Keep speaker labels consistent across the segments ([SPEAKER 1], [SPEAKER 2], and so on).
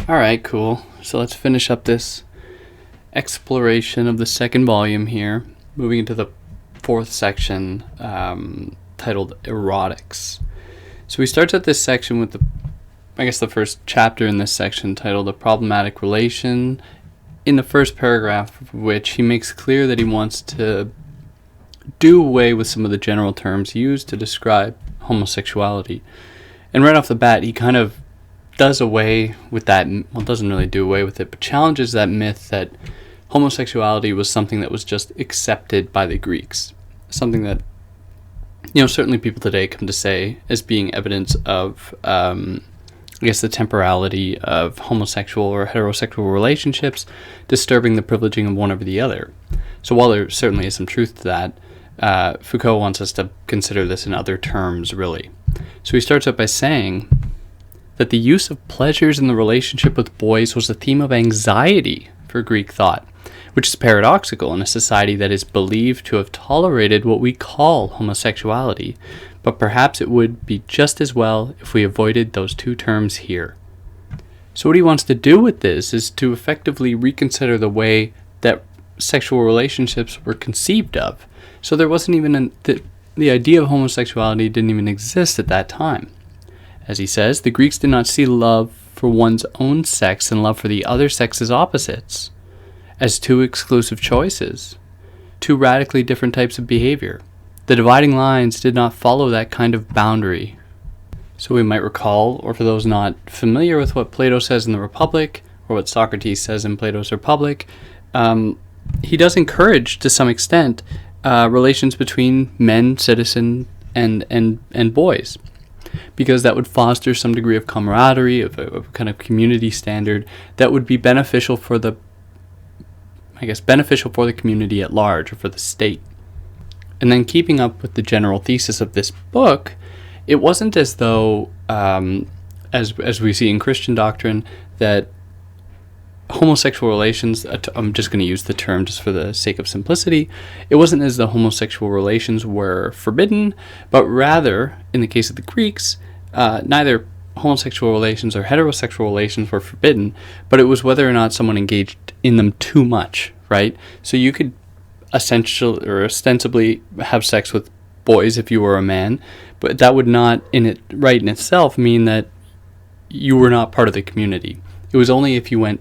[SPEAKER 1] Alright, cool. So let's finish up this exploration of the second volume here, moving into the fourth section titled Erotics. So he starts at this section with the first chapter in this section titled A Problematic Relation, in the first paragraph of which he makes clear that he wants to do away with some of the general terms used to describe homosexuality. And right off the bat, he kind of does away with that, well, doesn't really do away with it, but challenges that myth that homosexuality was something that was just accepted by the Greeks. Something that, certainly people today come to say as being evidence of, the temporality of homosexual or heterosexual relationships, disturbing the privileging of one over the other. So while there certainly is some truth to that, Foucault wants us to consider this in other terms, really. So he starts out by saying that the use of pleasures in the relationship with boys was a theme of anxiety for Greek thought, which is paradoxical in a society that is believed to have tolerated what we call homosexuality, but perhaps it would be just as well if we avoided those two terms here. So what he wants to do with this is to effectively reconsider the way that sexual relationships were conceived of. So there wasn't even the idea of homosexuality didn't even exist at that time. As he says, the Greeks did not see love for one's own sex and love for the other sex's opposites as two exclusive choices, two radically different types of behavior. The dividing lines did not follow that kind of boundary. So we might recall, or for those not familiar with what Plato says in the Republic, or what Socrates says in Plato's Republic, he does encourage, to some extent, relations between men, citizen, and boys, because that would foster some degree of camaraderie, of a kind of community standard that would be beneficial for the community at large, or for the state. And then keeping up with the general thesis of this book, it wasn't as though, as we see in Christian doctrine, that homosexual relations, I'm just going to use the term just for the sake of simplicity, it wasn't as though homosexual relations were forbidden, but rather, in the case of the Greeks, neither homosexual relations or heterosexual relations were forbidden, but it was whether or not someone engaged in them too much, right? So you could essentially or ostensibly have sex with boys if you were a man, but that would not in itself mean that you were not part of the community. It was only if you went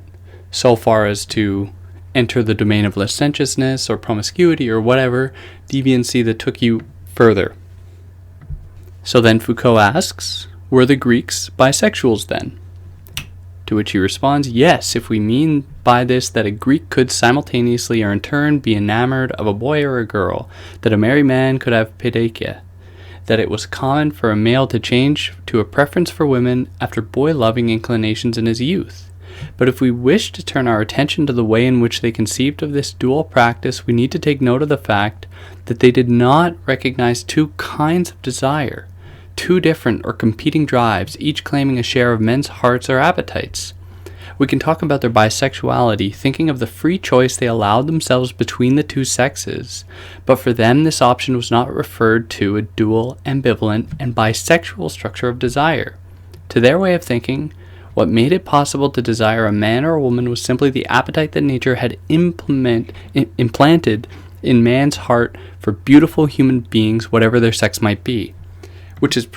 [SPEAKER 1] so far as to enter the domain of licentiousness or promiscuity or whatever deviancy that took you further. So then Foucault asks, were the Greeks bisexuals then? To which he responds, yes, if we mean by this that a Greek could simultaneously or in turn be enamored of a boy or a girl, that a married man could have paideia, that it was common for a male to change to a preference for women after boy-loving inclinations in his youth. But if we wish to turn our attention to the way in which they conceived of this dual practice, we need to take note of the fact that they did not recognize two kinds of desire, two different or competing drives, each claiming a share of men's hearts or appetites. We can talk about their bisexuality, thinking of the free choice they allowed themselves between the two sexes, but for them this option was not referred to a dual, ambivalent, and bisexual structure of desire. To their way of thinking, what made it possible to desire a man or a woman was simply the appetite that nature had implanted in man's heart for beautiful human beings, whatever their sex might be. Which is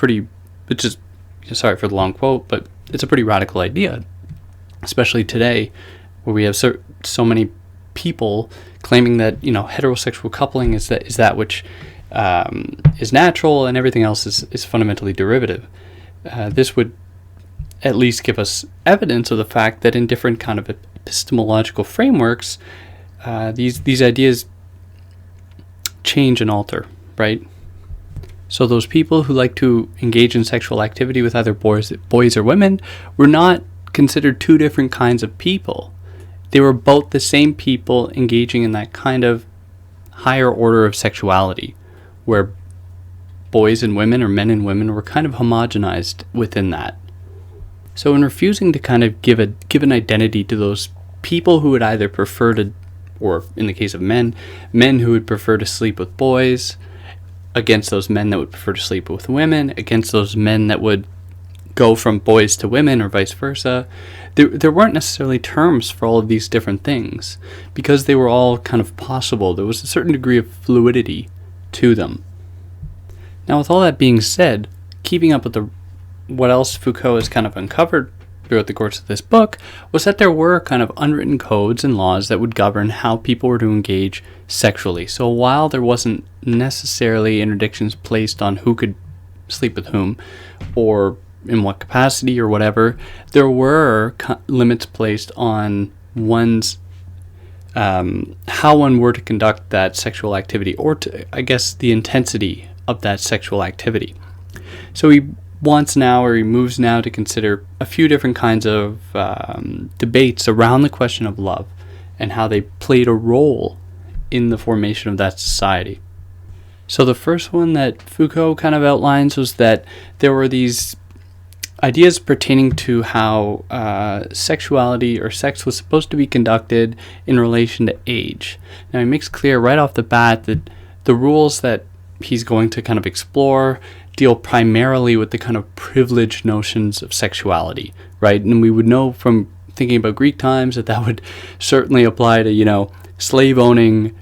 [SPEAKER 1] sorry for the long quote, but it's a pretty radical idea, especially today, where we have so many people claiming that heterosexual coupling is that which is natural and everything else is fundamentally derivative. This would at least give us evidence of the fact that in different kind of epistemological frameworks, these ideas change and alter, right? So those people who like to engage in sexual activity with either boys or women were not considered two different kinds of people. They were both the same people engaging in that kind of higher order of sexuality, where boys and women or men and women were kind of homogenized within that. So in refusing to kind of give an identity to those people who would either prefer to or in the case of men, men who would prefer to sleep with boys against those men that would prefer to sleep with women, against those men that would go from boys to women or vice versa. There weren't necessarily terms for all of these different things because they were all kind of possible. There was a certain degree of fluidity to them. Now, with all that being said, keeping up with what else Foucault has kind of uncovered throughout the course of this book was that there were kind of unwritten codes and laws that would govern how people were to engage sexually. So while there wasn't necessarily interdictions placed on who could sleep with whom or in what capacity or whatever, there were limits placed on one's how one were to conduct that sexual activity, or to, I guess, the intensity of that sexual activity. So he moves now to consider a few different kinds of debates around the question of love and how they played a role in the formation of that society. So the first one that Foucault kind of outlines was that there were these ideas pertaining to how sexuality or sex was supposed to be conducted in relation to age. Now he makes clear right off the bat that the rules that he's going to kind of explore deal primarily with the kind of privileged notions of sexuality, right? And we would know from thinking about Greek times that would certainly apply to, slave-owning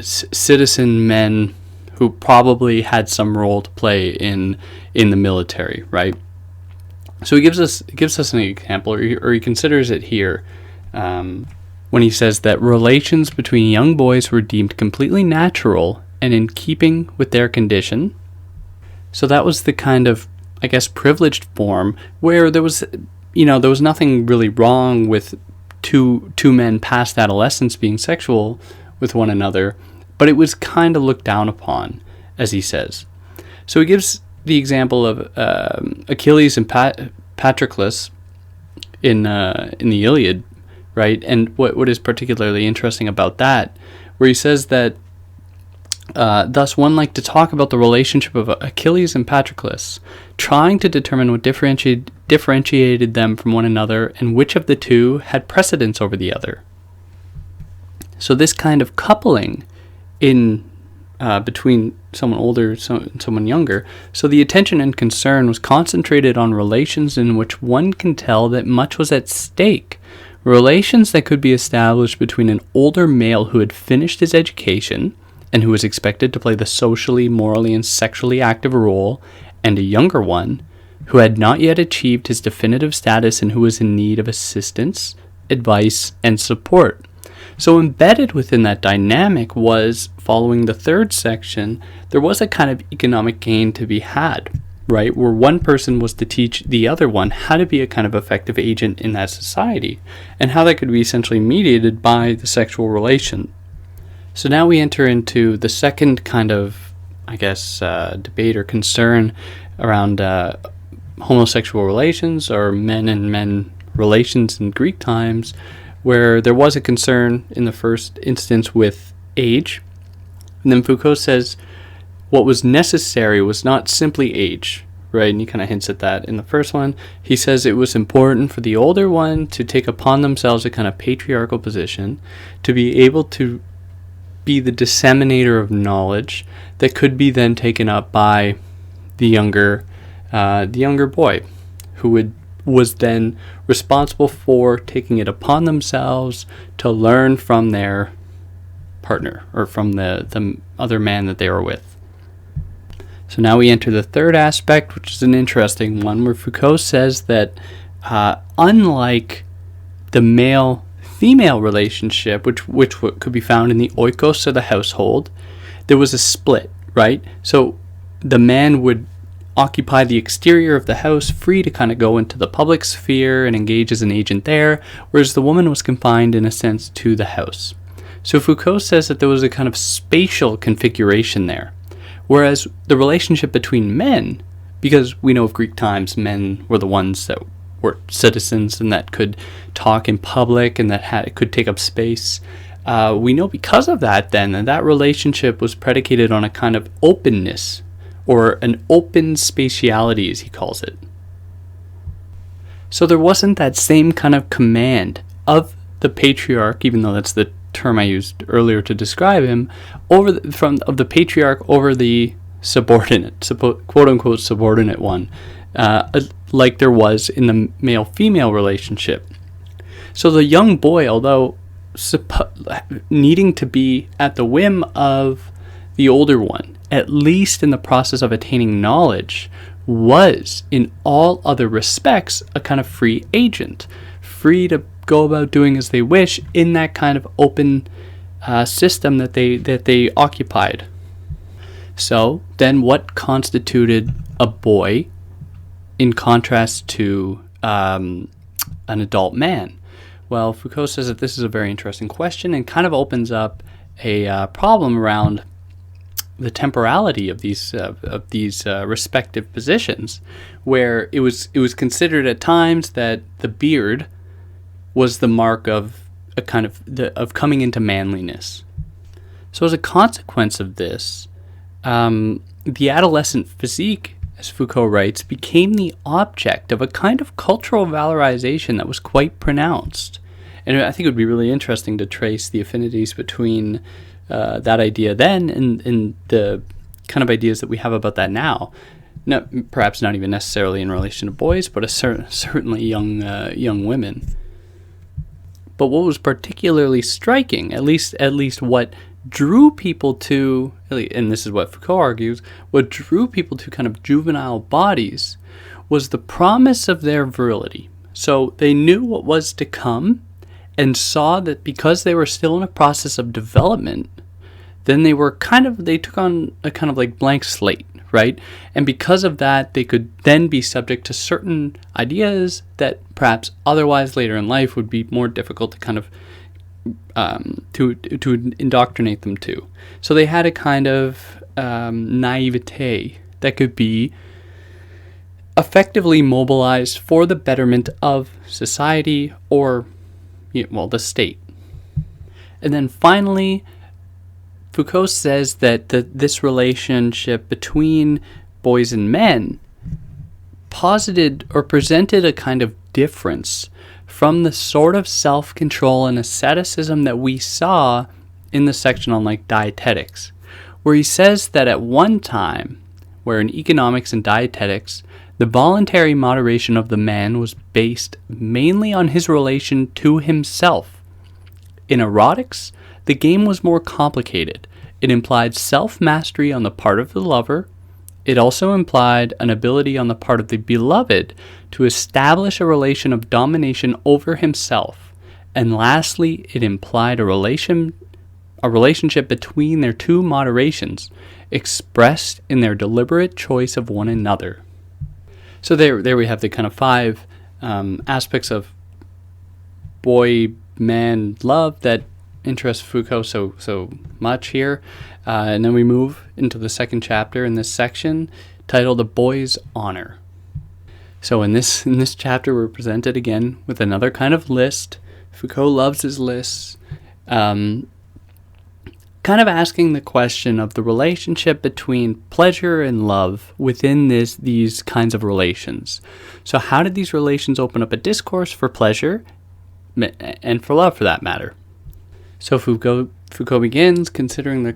[SPEAKER 1] citizen men who probably had some role to play in the military, right? So he gives us an example, or he considers it here, when he says that relations between young boys were deemed completely natural and in keeping with their condition. So that was the kind of, I guess, privileged form where there was nothing really wrong with two men past adolescence being sexual with one another, but it was kind of looked down upon, as he says. So he gives the example of Achilles and Patroclus in the Iliad, right? And what is particularly interesting about that, where he says that thus one liked to talk about the relationship of Achilles and Patroclus, trying to determine what differentiated them from one another and which of the two had precedence over the other. So this kind of coupling in between someone older and someone younger, so the attention and concern was concentrated on relations in which one can tell that much was at stake. Relations that could be established between an older male who had finished his education and who was expected to play the socially, morally, and sexually active role, and a younger one who had not yet achieved his definitive status and who was in need of assistance, advice, and support. So embedded within that dynamic was, following the third section, there was a kind of economic gain to be had, right? Where one person was to teach the other one how to be a kind of effective agent in that society, and how that could be essentially mediated by the sexual relation. So now we enter into the second kind of, I guess, debate or concern around homosexual relations or men and men relations in Greek times, where there was a concern in the first instance with age. And then Foucault says what was necessary was not simply age, right? And he kind of hints at that in the first one. He says it was important for the older one to take upon themselves a kind of patriarchal position, to be able to be the disseminator of knowledge that could be then taken up by the younger boy, who was then responsible for taking it upon themselves to learn from their partner or from the other man that they were with. So now we enter the third aspect, which is an interesting one, where Foucault says that unlike the male-female relationship, which could be found in the oikos, or the household, there was a split, right? So the man would occupy the exterior of the house, free to kind of go into the public sphere and engage as an agent there, whereas the woman was confined, in a sense, to the house. So Foucault says that there was a kind of spatial configuration there, whereas the relationship between men, because we know of Greek times, men were the ones that were citizens and that could talk in public and that could take up space. We know because of that then that relationship was predicated on a kind of openness, or an open spatiality, as he calls it. So there wasn't that same kind of command of the patriarch, even though that's the term I used earlier to describe him, of the patriarch over the subordinate, quote unquote subordinate one, like there was in the male-female relationship. So the young boy, although needing to be at the whim of the older one, at least in the process of attaining knowledge, was in all other respects a kind of free agent, free to go about doing as they wish in that kind of open system that they occupied. So then what constituted a boy in contrast to an adult man? Well, Foucault says that this is a very interesting question and kind of opens up a problem around the temporality of these respective positions, where it was considered at times that the beard was the mark of a kind of coming into manliness. So as a consequence of this, the adolescent physique, as Foucault writes, became the object of a kind of cultural valorization that was quite pronounced. And I think it would be really interesting to trace the affinities between that idea then and the kind of ideas that we have about that now. Perhaps not even necessarily in relation to boys, but certainly young women. But what was particularly striking, at least what drew people to, and this is what Foucault argues, what drew people to kind of juvenile bodies was the promise of their virility. So they knew what was to come and saw that because they were still in a process of development, then they took on a kind of like blank slate, right? And because of that, they could then be subject to certain ideas that perhaps otherwise later in life would be more difficult to kind of to indoctrinate them to. So they had a kind of naivete that could be effectively mobilized for the betterment of society or, the state. And then finally, Foucault says that this relationship between boys and men posited or presented a kind of difference from the sort of self-control and asceticism that we saw in the section on dietetics, where he says that at one time, where in economics and dietetics, the voluntary moderation of the man was based mainly on his relation to himself. In erotics, the game was more complicated. It implied self-mastery on the part of the lover. It also implied an ability on the part of the beloved to establish a relation of domination over himself. And lastly, it implied a relationship between their two moderations, expressed in their deliberate choice of one another. So there we have the kind of 5 aspects of boy-man love that interest Foucault so much here. And then we move into the second chapter in this section titled A Boy's Honor. So in this chapter we're presented again with another kind of list. Foucault loves his lists. Kind of asking the question of the relationship between pleasure and love within these kinds of relations. So how did these relations open up a discourse for pleasure and for love, for that matter? So Foucault begins considering the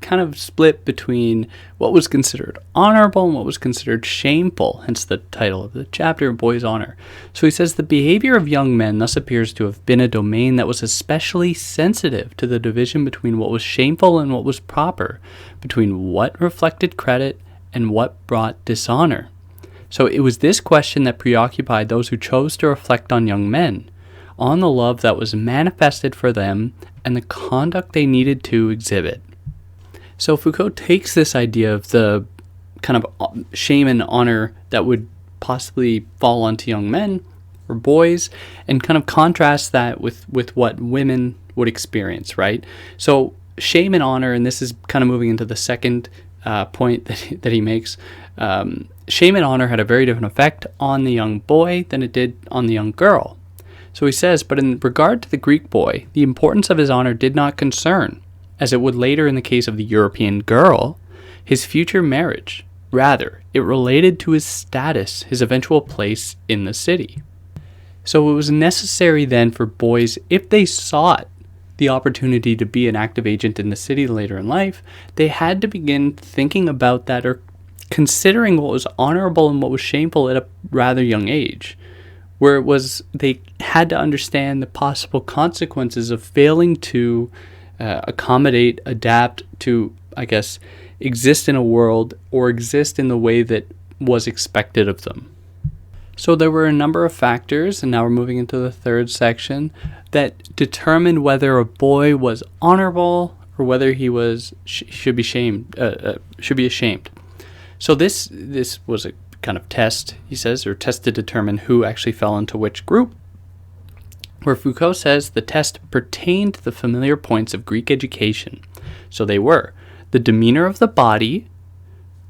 [SPEAKER 1] kind of split between what was considered honorable and what was considered shameful, hence the title of the chapter, Boy's Honor. So he says the behavior of young men thus appears to have been a domain that was especially sensitive to the division between what was shameful and what was proper, between what reflected credit and what brought dishonor. So it was this question that preoccupied those who chose to reflect on young men, on the love that was manifested for them and the conduct they needed to exhibit. So Foucault takes this idea of the kind of shame and honor that would possibly fall onto young men or boys and kind of contrasts that with what women would experience, right? So shame and honor, and this is kind of moving into the second point that he makes, shame and honor had a very different effect on the young boy than it did on the young girl. So he says, but in regard to the Greek boy, the importance of his honor did not concern, as it would later in the case of the European girl, his future marriage. Rather, it related to his status, his eventual place in the city. So it was necessary then for boys, if they sought the opportunity to be an active agent in the city later in life, they had to begin thinking about that or considering what was honorable and what was shameful at a rather young age, where it was they had to understand the possible consequences of failing to accommodate, adapt to, I guess, exist in a world or exist in the way that was expected of them. So there were a number of factors, and now we're moving into the third section, that determined whether a boy was honorable or whether he was should be ashamed. So this was a kind of test, he says, or test to determine who actually fell into which group, where Foucault says the test pertained to the familiar points of Greek education. So they were the demeanor of the body,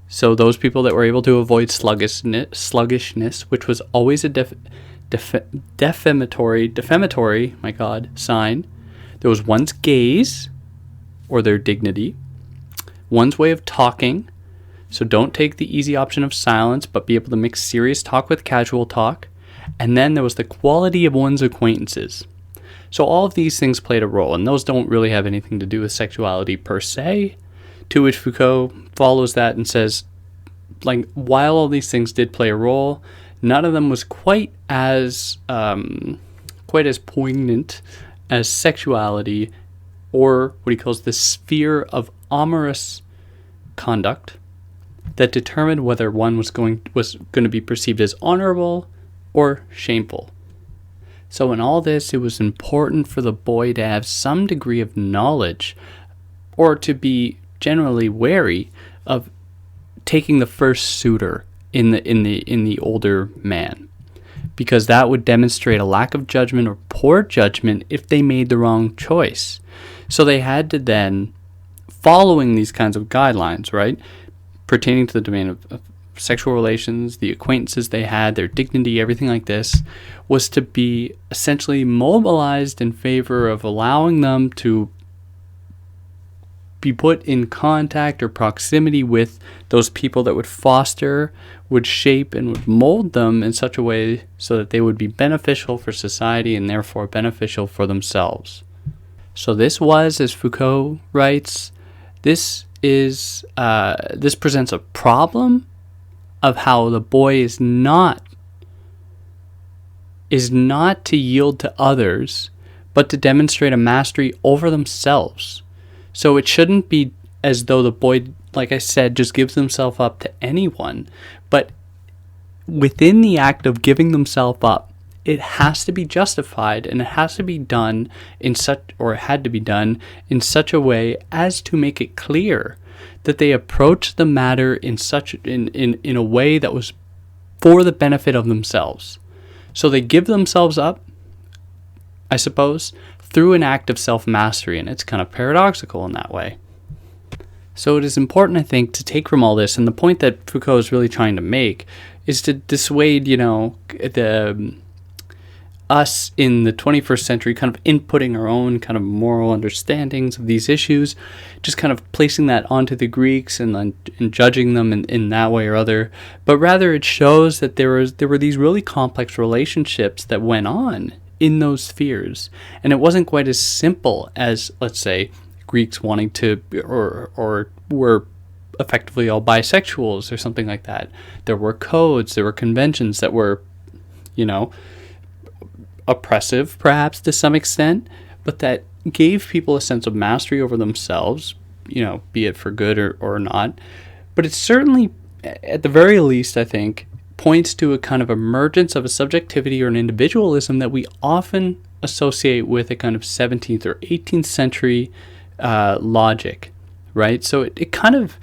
[SPEAKER 1] so those people that were able to avoid sluggishness, which was always a defamatory, sign. There was one's gaze, or their dignity, one's way of talking, so don't take the easy option of silence, but be able to mix serious talk with casual talk. And then there was the quality of one's acquaintances. So all of these things played a role, and those don't really have anything to do with sexuality per se, to which Foucault follows that and says, like, while all these things did play a role, none of them was quite as poignant as sexuality, or what he calls the sphere of amorous conduct, that determined whether one was going to be perceived as honorable or shameful. So in all this, it was important for the boy to have some degree of knowledge, or to be generally wary of taking the first suitor in the older man, because that would demonstrate a lack of judgment or poor judgment if they made the wrong choice. So they had to then, following these kinds of guidelines, right, pertaining to the domain of sexual relations, the acquaintances they had, their dignity, everything like this, was to be essentially mobilized in favor of allowing them to be put in contact or proximity with those people that would foster, would shape, and would mold them in such a way so that they would be beneficial for society and therefore beneficial for themselves. So this was, as Foucault writes, this presents a problem of how the boy is not to yield to others, but to demonstrate a mastery over themselves. So it shouldn't be as though the boy, like I said, just gives himself up to anyone, but within the act of giving themselves up, it has to be justified, and it has to be done had to be done in such a way as to make it clear that they approach the matter in a way that was for the benefit of themselves. So they give themselves up, I suppose, through an act of self-mastery, and it's kind of paradoxical in that way. So it is important, I think, to take from all this, and the point that Foucault is really trying to make is to dissuade, us in the 21st century kind of inputting our own kind of moral understandings of these issues, just kind of placing that onto the Greeks and judging them in that way or other. But rather it shows that there were these really complex relationships that went on in those spheres. And it wasn't quite as simple as, let's say, Greeks wanting to, or were effectively all bisexuals or something like that. There were codes, there were conventions that were, oppressive perhaps to some extent, but that gave people a sense of mastery over themselves, be it for good or not. But it certainly, at the very least, I think, points to a kind of emergence of a subjectivity or an individualism that we often associate with a kind of 17th or 18th century logic, right? So it kind of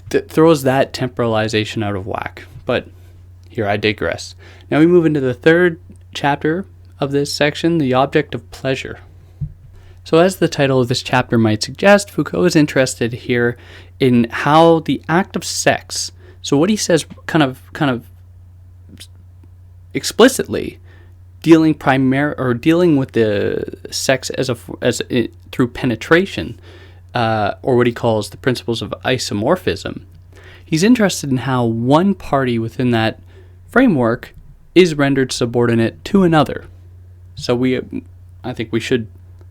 [SPEAKER 1] throws that temporalization out of whack. But here I digress. Now we move into the third chapter of this section, the object of pleasure. So as the title of this chapter might suggest, Foucault is interested here in how the act of sex, so what he says kind of explicitly, dealing with the sex through penetration, or what he calls the principles of isomorphism. He's interested in how one party within that framework is rendered subordinate to another. So I think we should,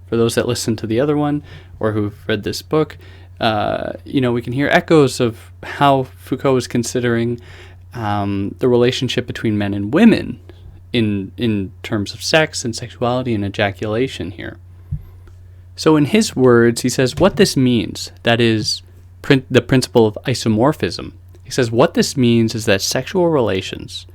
[SPEAKER 1] for those that listen to the other one or who've read this book, we can hear echoes of how Foucault is considering the relationship between men and women in terms of sex and sexuality and ejaculation here. So in his words, he says what this means, that is the principle of isomorphism. He says what this means is that sexual relations,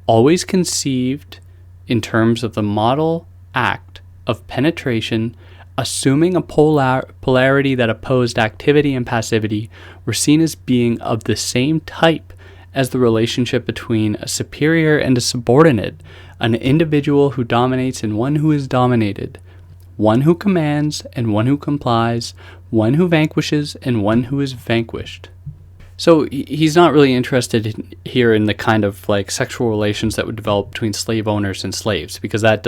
[SPEAKER 1] always conceived in terms of the model act of penetration, assuming a polarity that opposed activity and passivity, were seen as being of the same type as the relationship between a superior and a subordinate, an individual who dominates and one who is dominated, one who commands and one who complies, one who vanquishes and one who is vanquished. So he's not really interested here in the kind of like sexual relations that would develop between slave owners and slaves, because that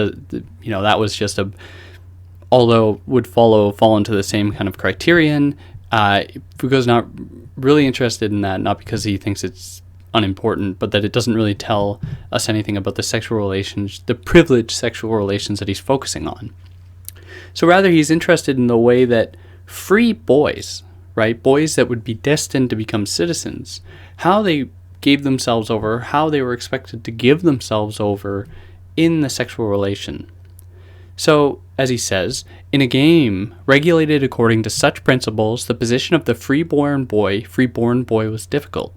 [SPEAKER 1] was just although would fall into the same kind of criterion. Foucault's not really interested in that, not because he thinks it's unimportant, but that it doesn't really tell us anything about the sexual relations, the privileged sexual relations that he's focusing on. So rather, he's interested in the way that free boys, right, boys that would be destined to become citizens, how they gave themselves over, how they were expected to give themselves over in the sexual relation. So, as he says, in a game regulated according to such principles, the position of the freeborn boy was difficult.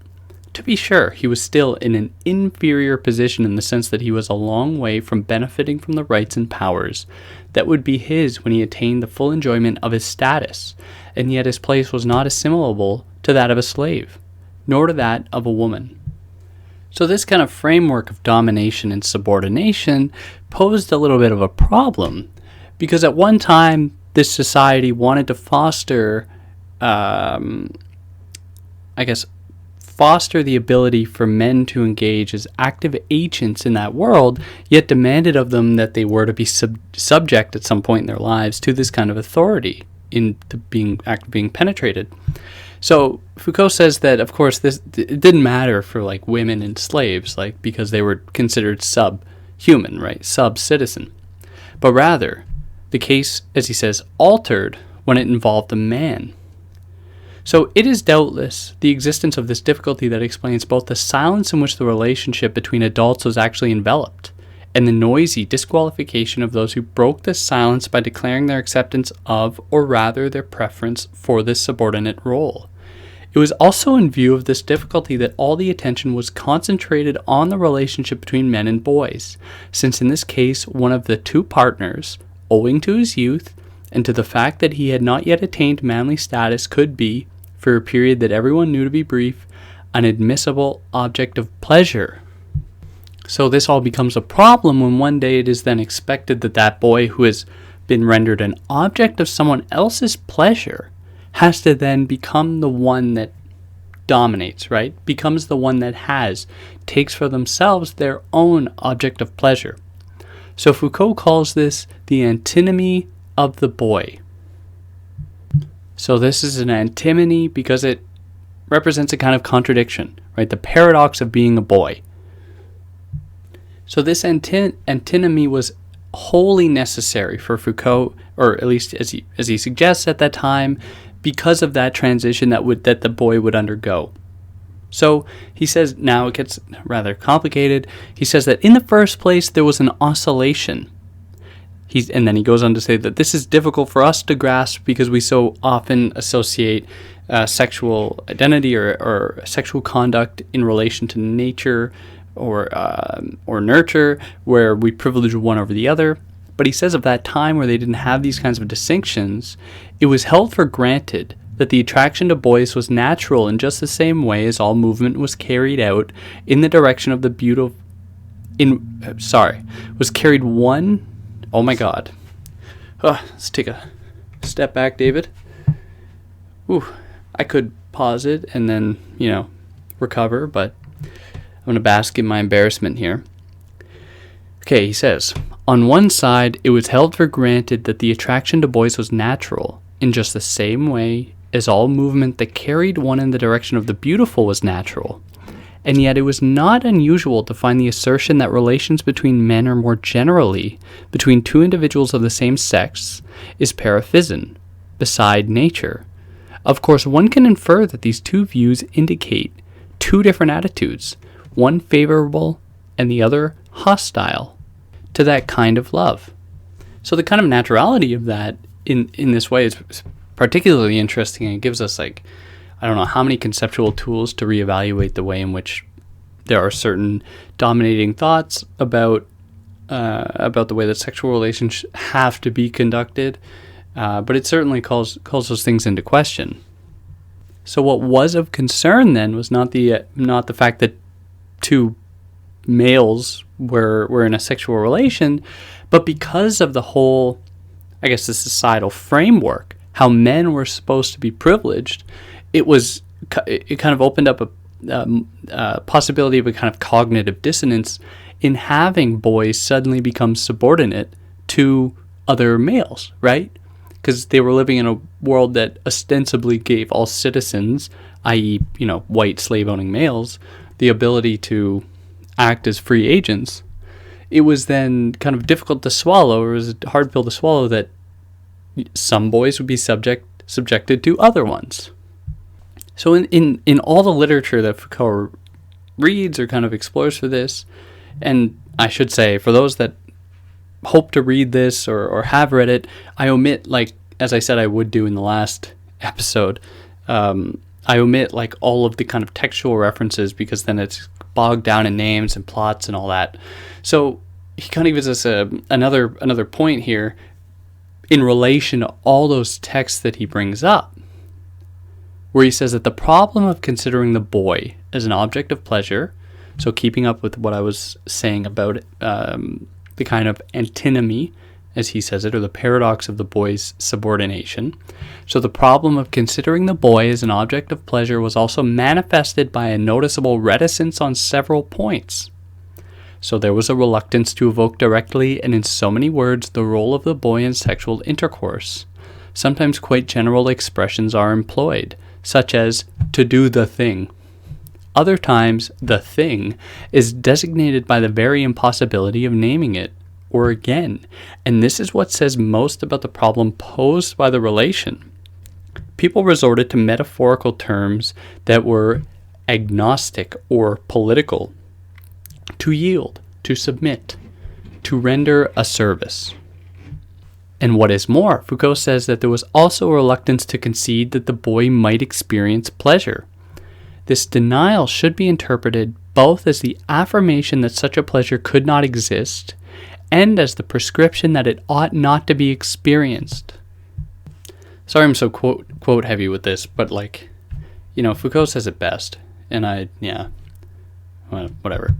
[SPEAKER 1] To be sure, he was still in an inferior position in the sense that he was a long way from benefiting from the rights and powers that would be his when he attained the full enjoyment of his status, and yet his place was not assimilable to that of a slave, nor to that of a woman. So this kind of framework of domination and subordination posed a little bit of a problem, because at one time this society wanted to foster the ability for men to engage as active agents in that world, yet demanded of them that they were to be subject at some point in their lives to this kind of authority in the act of being penetrated. So Foucault says that, of course, it didn't matter for like women and slaves, like because they were considered subhuman, right, sub-citizen, but rather the case, as he says, altered when it involved a man. So it is doubtless the existence of this difficulty that explains both the silence in which the relationship between adults was actually enveloped, and the noisy disqualification of those who broke this silence by declaring their acceptance of, or rather their preference for, this subordinate role. It was also in view of this difficulty that all the attention was concentrated on the relationship between men and boys, since in this case one of the two partners, owing to his youth and to the fact that he had not yet attained manly status, could be, for a period that everyone knew to be brief, an admissible object of pleasure. So this all becomes a problem when one day it is then expected that that boy who has been rendered an object of someone else's pleasure has to then become the one that dominates, right? Becomes the one that takes for themselves their own object of pleasure. So Foucault calls this the antinomy of the boy. So this is an antinomy because it represents a kind of contradiction, right? The paradox of being a boy. So this antinomy was wholly necessary for Foucault, or at least as he suggests at that time, because of that transition that the boy would undergo. So he says, now it gets rather complicated. He says that in the first place there was an oscillation. And then he goes on to say that this is difficult for us to grasp because we so often associate sexual identity or sexual conduct in relation to nature or nurture, where we privilege one over the other. But he says of that time where they didn't have these kinds of distinctions, it was held for granted that the attraction to boys was natural in just the same way as all movement was carried out in the direction of the beautiful. Was carried one. Oh my God. Let's take a step back, David. I could pause it and then, recover, but I'm going to bask in my embarrassment here. Okay, he says, on one side, it was held for granted that the attraction to boys was natural, in just the same way as all movement that carried one in the direction of the beautiful was natural. and yet it was not unusual to find the assertion that relations between men or more generally between two individuals of the same sex is paraphysin, beside nature. Of course, one can infer that these two views indicate two different attitudes, one favorable and the other hostile to that kind of love. So the kind of naturality of that in this way is particularly interesting, and it gives us, like, I don't know how many conceptual tools to reevaluate the way in which there are certain dominating thoughts about the way that sexual relations have to be conducted, but it certainly calls those things into question. So what was of concern then was not the fact that two males were in a sexual relation, but because of the whole, I guess, the societal framework, how men were supposed to be privileged, it kind of opened up a possibility of a kind of cognitive dissonance in having boys suddenly become subordinate to other males, right? Because they were living in a world that ostensibly gave all citizens, i.e., white slave-owning males, the ability to act as free agents. It was then kind of difficult to swallow, or it was a hard pill to swallow, that some boys would be subjected to other ones. So in all the literature that Foucault reads or kind of explores for this, and I should say, for those that hope to read this or have read it, I omit, like, as I said I would do in the last episode, I omit, like, all of the kind of textual references, because then it's bogged down in names and plots and all that. So he kind of gives us another point here in relation to all those texts that he brings up, where he says that the problem of considering the boy as an object of pleasure, so keeping up with what I was saying about the kind of antinomy, as he says it, or the paradox of the boy's subordination. So the problem of considering the boy as an object of pleasure was also manifested by a noticeable reticence on several points. So there was a reluctance to evoke directly and in so many words the role of the boy in sexual intercourse. Sometimes quite general expressions are employed, such as to do the thing. Other times, the thing is designated by the very impossibility of naming it, or again, and this is what says most about the problem posed by the relation. People resorted to metaphorical terms that were agnostic or political, to yield, to submit, to render a service. And what is more, Foucault says that there was also a reluctance to concede that the boy might experience pleasure. This denial should be interpreted both as the affirmation that such a pleasure could not exist, and as the prescription that it ought not to be experienced. Sorry I'm so quote heavy with this, but, like, Foucault says it best, and whatever.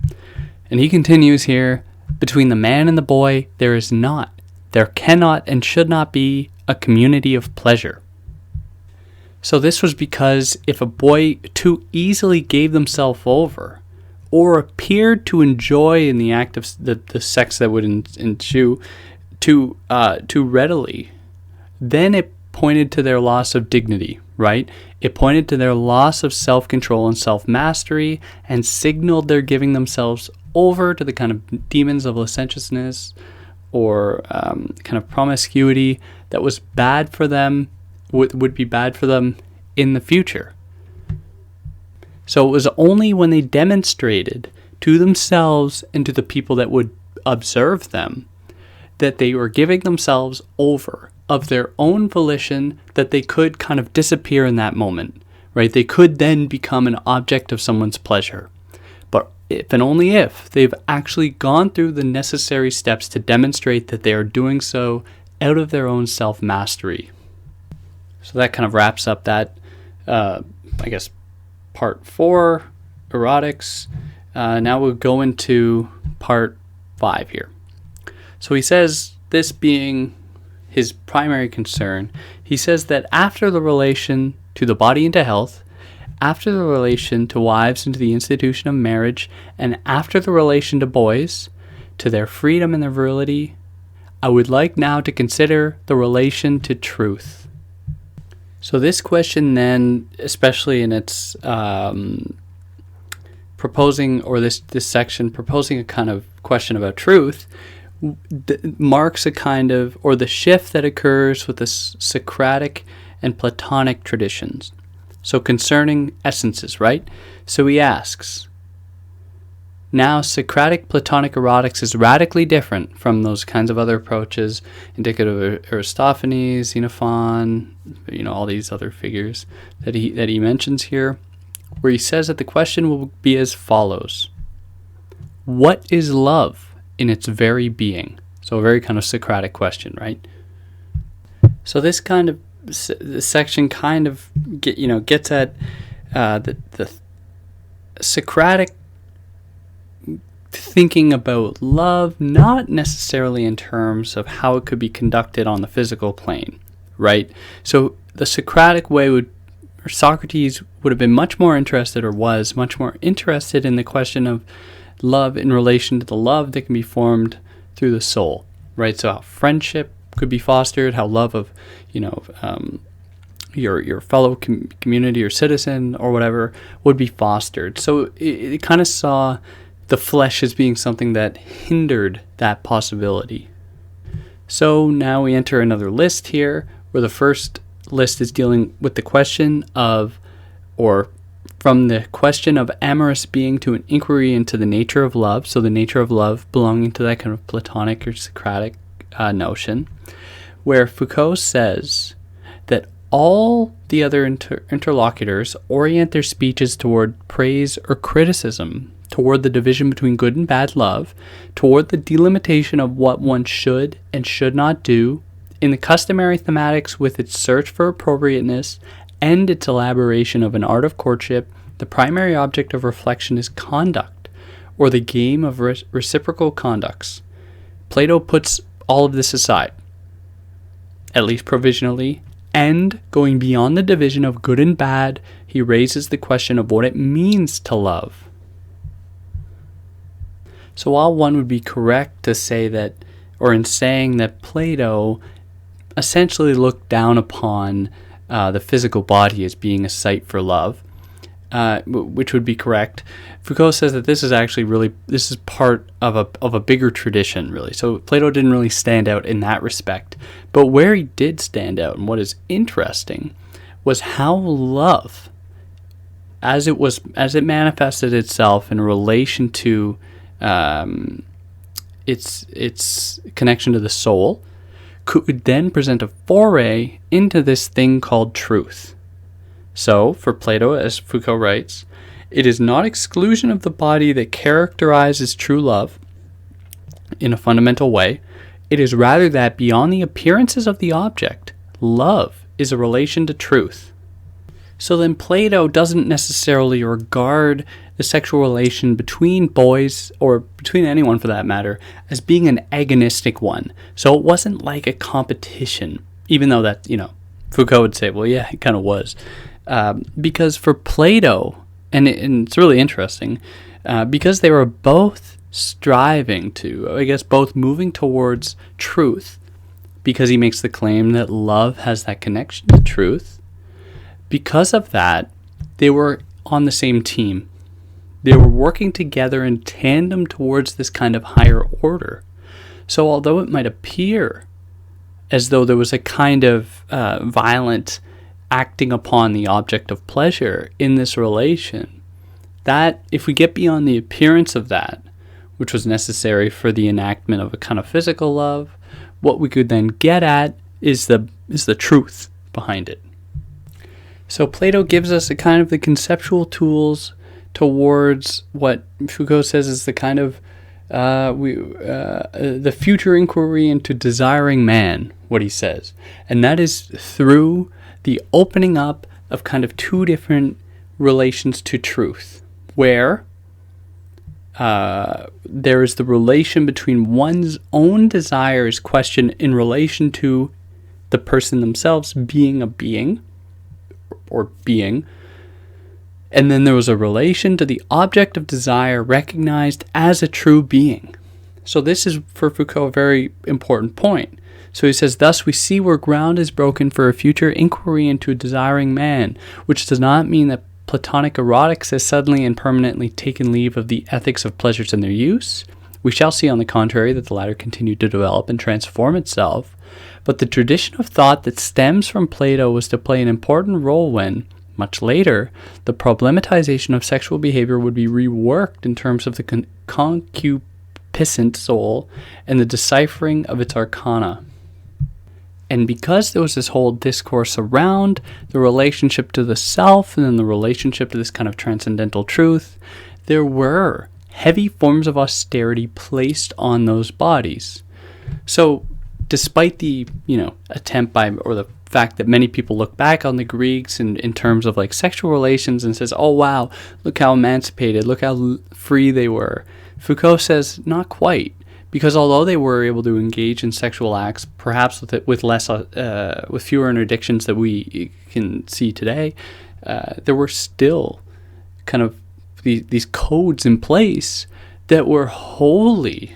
[SPEAKER 1] And he continues here, between the man and the boy, there cannot and should not be a community of pleasure. So this was because if a boy too easily gave themselves over, or appeared to enjoy in the act of the sex that would ensue too readily, then it pointed to their loss of dignity, right? It pointed to their loss of self-control and self-mastery, and signaled their giving themselves over to the kind of demons of licentiousness or kind of promiscuity that was bad for them, would be bad for them in the future. So it was only when they demonstrated to themselves and to the people that would observe them that they were giving themselves over of their own volition that they could kind of disappear in that moment, right? They could then become an object of someone's pleasure. But if and only if they've actually gone through the necessary steps to demonstrate that they are doing so out of their own self-mastery. So that kind of wraps up that, part 4, erotics. Now we'll go into part 5 here. So he says, this being his primary concern, he says that after the relation to the body and to health, after the relation to wives and to the institution of marriage, and after the relation to boys, to their freedom and their virility, I would like now to consider the relation to truth. So this question then, especially in its proposing, or this section proposing a kind of question about truth, marks a kind of, or the shift that occurs with the Socratic and Platonic traditions. So concerning essences, right? So he asks, now Socratic Platonic erotics is radically different from those kinds of other approaches indicative of Aristophanes, Xenophon, all these other figures that he mentions here, where he says that the question will be as follows: what is love in its very being? So a very kind of Socratic question, right? So this kind of this section kind of gets at the Socratic thinking about love, not necessarily in terms of how it could be conducted on the physical plane, right? So the Socratic way Socrates would have been much more interested, or was much more interested, in the question of love in relation to the love that can be formed through the soul, right? So how friendship could be fostered, how love of, your fellow community or citizen or whatever would be fostered. So it kind of saw the flesh as being something that hindered that possibility. So now we enter another list here, where the first list is dealing with the question of, or from the question of amorous being to an inquiry into the nature of love. So the nature of love belonging to that kind of Platonic or Socratic notion, where Foucault says that all the other interlocutors orient their speeches toward praise or criticism, toward the division between good and bad love, toward the delimitation of what one should and should not do, in the customary thematics with its search for appropriateness and its elaboration of an art of courtship. The primary object of reflection is conduct, or the game of reciprocal conducts. Plato puts all of this aside, at least provisionally, and going beyond the division of good and bad, he raises the question of what it means to love. So while one would be correct to say that, or in saying that Plato essentially looked down upon the physical body as being a site for love, which would be correct, Foucault says that this is part of a bigger tradition, really. So Plato didn't really stand out in that respect. But where he did stand out, and what is interesting, was how love, as it manifested itself in relation to its connection to the soul, could then present a foray into this thing called truth. So, for Plato, as Foucault writes, it is not exclusion of the body that characterizes true love in a fundamental way. It is rather that beyond the appearances of the object, love is a relation to truth. So then Plato doesn't necessarily regard the sexual relation between boys, or between anyone for that matter, as being an agonistic one. So it wasn't like a competition, even though that, Foucault would say, well, yeah, it kind of was. Because for Plato, and it's really interesting, because they were both striving to, both moving towards truth, because he makes the claim that love has that connection to truth. Because of that, they were on the same team. They were working together in tandem towards this kind of higher order. So although it might appear as though there was a kind of violent acting upon the object of pleasure in this relation, that if we get beyond the appearance of that, which was necessary for the enactment of a kind of physical love, what we could then get at is the truth behind it. So Plato gives us a kind of the conceptual tools towards what Foucault says is the kind of the future inquiry into desiring man, what he says. And that is through the opening up of kind of two different relations to truth, where there is the relation between one's own desires question in relation to the person themselves being a being, or being, and then there was a relation to the object of desire recognized as a true being. So this is, for Foucault, a very important point. So he says, thus we see where ground is broken for a future inquiry into a desiring man, which does not mean that Platonic erotics has suddenly and permanently taken leave of the ethics of pleasures and their use. We shall see, on the contrary, that the latter continued to develop and transform itself. But the tradition of thought that stems from Plato was to play an important role when, much later, the problematization of sexual behavior would be reworked in terms of the concupiscent soul and the deciphering of its arcana. And because there was this whole discourse around the relationship to the self and then the relationship to this kind of transcendental truth, there were heavy forms of austerity placed on those bodies. So despite the, attempt by, or the fact that many people look back on the Greeks in terms of like sexual relations and says, oh wow, look how emancipated, look how free they were, Foucault says not quite. Because although they were able to engage in sexual acts, perhaps with fewer interdictions that we can see today, there were still kind of these codes in place that were wholly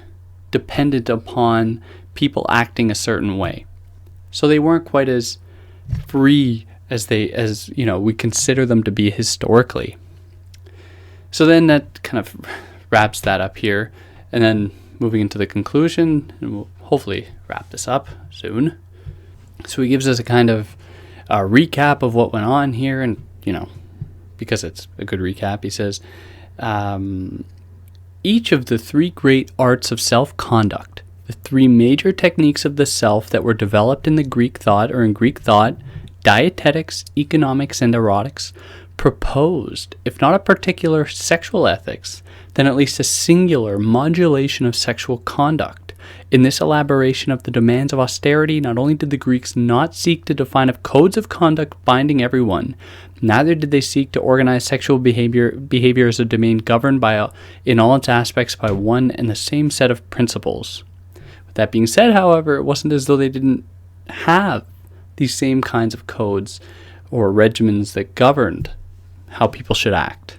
[SPEAKER 1] dependent upon people acting a certain way. So they weren't quite as free as we consider them to be historically. So then that kind of wraps that up here, and then moving into the conclusion, and we'll hopefully wrap this up soon. So he gives us a kind of recap of what went on here, and, because it's a good recap, he says, each of the three great arts of self-conduct, the three major techniques of the self that were developed in the Greek thought, or in Greek thought, dietetics, economics, and erotics, proposed, if not a particular sexual ethics, then at least a singular modulation of sexual conduct. In this elaboration of the demands of austerity, not only did the Greeks not seek to define codes of conduct binding everyone, neither did they seek to organize sexual behavior as a domain governed in all its aspects by one and the same set of principles. With that being said, however, it wasn't as though they didn't have these same kinds of codes or regimens that governed how people should act.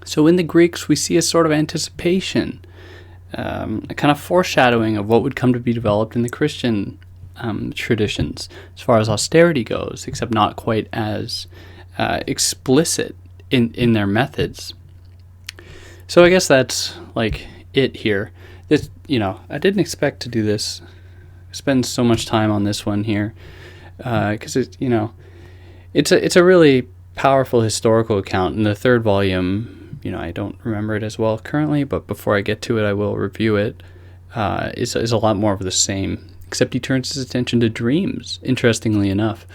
[SPEAKER 1] So in the Greeks, we see a sort of anticipation, a kind of foreshadowing of what would come to be developed in the Christian traditions as far as austerity goes, except not quite as explicit in their methods. So I guess that's like it here. This, I didn't expect to do this, spend so much time on this one here, because it's a really powerful historical account. In the third volume, I don't remember it as well currently, but before I get to it, I will review it. Is a lot more of the same, except he turns his attention to dreams, interestingly enough,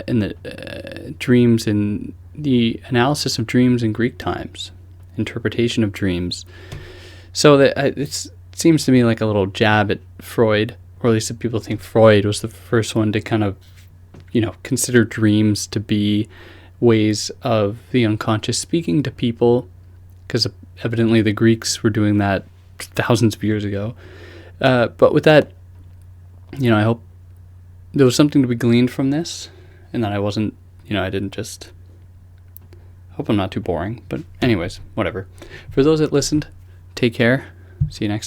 [SPEAKER 1] in the dreams, in the analysis of dreams in Greek times, interpretation of dreams. So that it seems to me like a little jab at Freud, or at least that people think Freud was the first one to kind of, consider dreams to be ways of the unconscious speaking to people, because evidently the Greeks were doing that thousands of years ago. But with that, I hope there was something to be gleaned from this, and that I wasn't, I didn't just, hope I'm not too boring, but anyways, whatever. For those that listened, take care. See you next time.